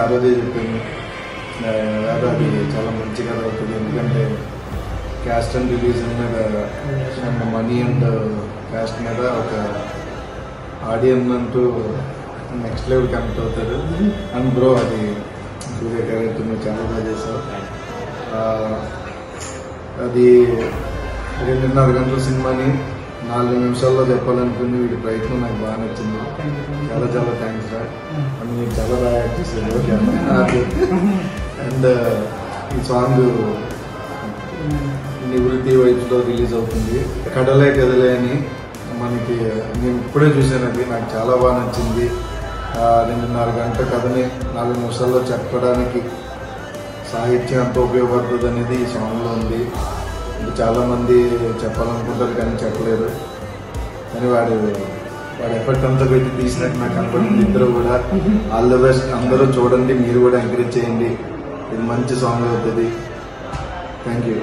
ఆ రోజే చెప్పాను వేద అది చాలా మంచి కథ అవుతుంది, ఎందుకంటే క్యాస్ట్ అండ్ రిలీజన్ మీద అండ్ మనీ అండ్ క్యాస్ట్ మీద ఒక ఆడియన్స్ అంటూ నెక్స్ట్ లెవెల్ కనెక్ట్ అవుతారు. అండ్ బ్రో అది సూర్య క్యారెక్టర్ మీరు చాలా బాగా చేశారు. అది 2.5 గంటల సినిమాని 4 నిమిషాల్లో చెప్పాలనుకుని వీడి ప్రయత్నం నాకు బాగా నచ్చింది. చాలా చాలా థ్యాంక్స్ రా. అండ్ మీరు చాలా బాగా యాక్ట్ చేశారు. అండ్ ఈ సాంగ్ నివృత్తి వైబ్స్లో రిలీజ్ అవుతుంది. కడలే కదలే అని మనకి నేను ఇప్పుడే చూసాను, అది నాకు చాలా బాగా నచ్చింది. 2.5 గంటల కథని 4 నిమిషాల్లో చెప్పడానికి సాహిత్యం ఎంత ఉపయోగపడుతుంది అనేది ఈ సాంగ్లో ఉంది. చాలామంది చెప్పాలనుకుంటారు కానీ చెప్పలేరు, కానీ వాడు ఎఫర్ట్ అంతా పెట్టి తీసినట్టు నాకు కనపడింది. ఇద్దరు కూడా ఆల్ ద బెస్ట్. అందరూ చూడండి, మీరు కూడా ఎంకరేజ్ చేయండి. ఇది మంచి సాంగ్ అవుతుంది. Thank you.